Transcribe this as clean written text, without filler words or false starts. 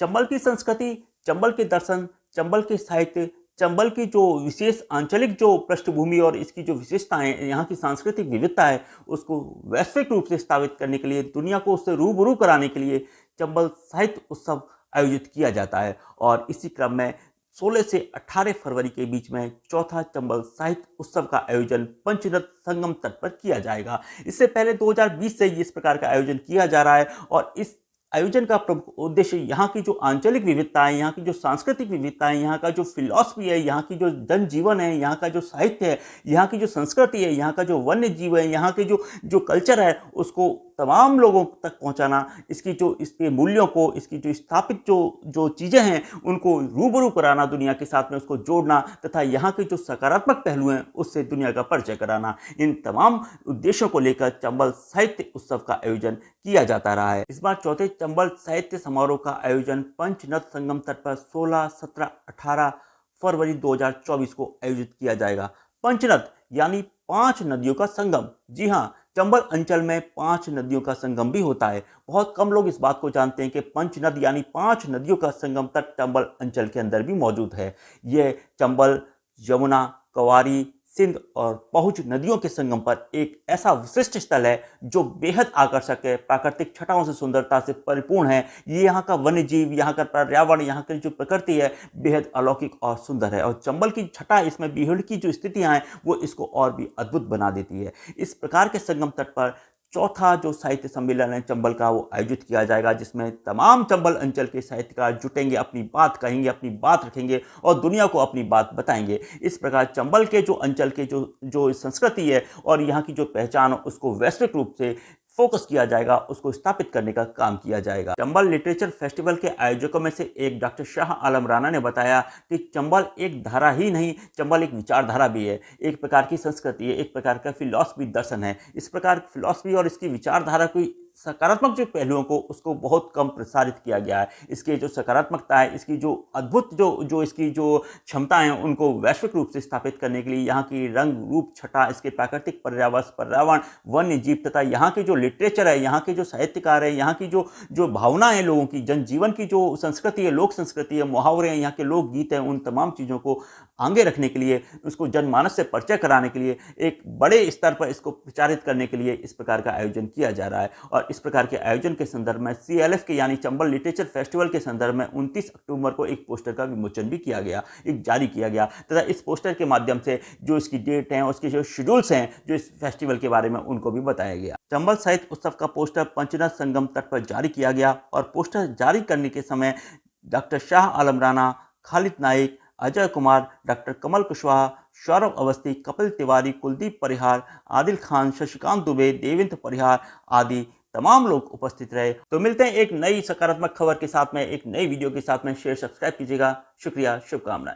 चंबल की संस्कृति, चंबल के दर्शन, चंबल के साहित्य, चंबल की जो विशेष आंचलिक जो पृष्ठभूमि और इसकी जो विशेषताएं, यहाँ की सांस्कृतिक विविधता है, उसको वैश्विक रूप से स्थापित करने के लिए, दुनिया को उससे रूबरू कराने के लिए चंबल साहित्य उत्सव आयोजित किया जाता है। और इसी क्रम में 16 से 18 फरवरी के बीच में चौथा चंबल साहित्य उत्सव का आयोजन पंचनद संगम तट पर किया जाएगा। इससे पहले 2020 से इस प्रकार का आयोजन किया जा रहा है और इस आयोजन का प्रमुख उद्देश्य यहाँ की जो आंचलिक विविधताएं, यहाँ की जो सांस्कृतिक विविधताएं, यहाँ का जो फिलॉसफी है, यहाँ की जो जनजीवन है, यहाँ का जो साहित्य है, यहाँ की जो संस्कृति है, यहाँ का जो वन्य जीव है, यहाँ के जो जो कल्चर है, उसको तमाम लोगों तक पहुँचाना, इसकी जो इसके मूल्यों को, इसकी जो स्थापित जो चीज़ें हैं, उनको रूबरू कराना दुनिया के साथ में, उसको जोड़ना तथा यहाँ के जो सकारात्मक पहलू हैं उससे दुनिया का परिचय कराना, इन तमाम उद्देश्यों को लेकर चंबल साहित्य उत्सव का आयोजन किया जाता रहा है। इस बार चौथे चंबल साहित्य समारोह का आयोजन पंचनद संगम तट पर 16, 17, 18 फरवरी 2024 को आयोजित किया जाएगा। पंचनद यानी 5 नदियों का संगम। जी हाँ, चंबल अंचल में 5 नदियों का संगम भी होता है। बहुत कम लोग इस बात को जानते हैं कि पंचनद यानी 5 नदियों का संगम तट चंबल अंचल के अंदर भी मौजूद है। यह चंबल, यमुना, कवारी, सिंध और पहुंच नदियों के संगम पर एक ऐसा विशिष्ट स्थल है जो बेहद आकर्षक है, प्राकृतिक छटाओं से, सुंदरता से परिपूर्ण है। ये यहाँ का वन्य जीव, यहाँ का पर्यावरण, यहाँ की जो प्रकृति है, बेहद अलौकिक और सुंदर है। और चंबल की छटा, इसमें बीहड़ की जो स्थितियाँ हैं, वो इसको और भी अद्भुत बना देती है। इस प्रकार के संगम तट पर चौथा जो साहित्य सम्मेलन है चंबल का, वो आयोजित किया जाएगा, जिसमें तमाम चंबल अंचल के साहित्यकार जुटेंगे, अपनी बात कहेंगे, अपनी बात रखेंगे और दुनिया को अपनी बात बताएंगे। इस प्रकार चंबल के जो अंचल के जो संस्कृति है और यहाँ की जो पहचान, उसको वैश्विक रूप से फोकस किया जाएगा, उसको स्थापित करने का काम किया जाएगा। चंबल लिटरेचर फेस्टिवल के आयोजकों में से एक डॉक्टर शाह आलम राणा ने बताया कि चंबल एक धारा ही नहीं, चंबल एक विचारधारा भी है, एक प्रकार की संस्कृति है, एक प्रकार का फिलॉसफी दर्शन है। इस प्रकार की फिलॉसफी और इसकी विचारधारा को, सकारात्मक जो पहलुओं को, उसको बहुत कम प्रसारित किया गया है। इसके जो सकारात्मकता है, इसकी जो अद्भुत जो इसकी जो क्षमताएं हैं, उनको वैश्विक रूप से स्थापित करने के लिए यहाँ की रंग रूप छटा, इसके प्राकृतिक पर्यावरण, वन्य जीव तथा यहाँ के जो लिटरेचर है, यहाँ के जो साहित्यकार है, यहाँ की जो भावना है लोगों की, जनजीवन की जो संस्कृति है, लोक संस्कृति है, मुहावरे हैं, यहाँ के लोकगीत हैं, उन तमाम चीज़ों को आगे रखने के लिए, उसको जनमानस से परिचय कराने के लिए, एक बड़े स्तर पर इसको प्रचारित करने के लिए इस प्रकार का आयोजन किया जा रहा है। और इस प्रकार के आयोजन के संदर्भ में CLF के यानी चंबल लिटरेचर फेस्टिवल के संदर्भ में 29 अक्टूबर को एक पोस्टर का विमोचन भी किया गया, एक जारी किया गया, तथा इस पोस्टर के माध्यम से जो इसकी डेट हैं, उसके जो शेड्यूल्स हैं, जो इस फेस्टिवल के बारे में, उनको भी बताया गया। चंबल साहित्य उत्सव का पोस्टर पंचनद संगम तट पर जारी किया गया और पोस्टर जारी करने के समय डॉक्टर शाह आलम राणा, खालिद नाइक, अजय कुमार, डॉक्टर कमल कुशवाहा, सौरभ अवस्थी, कपिल तिवारी, कुलदीप परिहार, आदिल खान, शशिकांत दुबे, देवेंद्र परिहार आदि तमाम लोग उपस्थित रहे। तो मिलते हैं एक नई सकारात्मक खबर के साथ में, एक नई वीडियो के साथ में। शेयर, सब्सक्राइब कीजिएगा। शुक्रिया, शुभकामनाएं।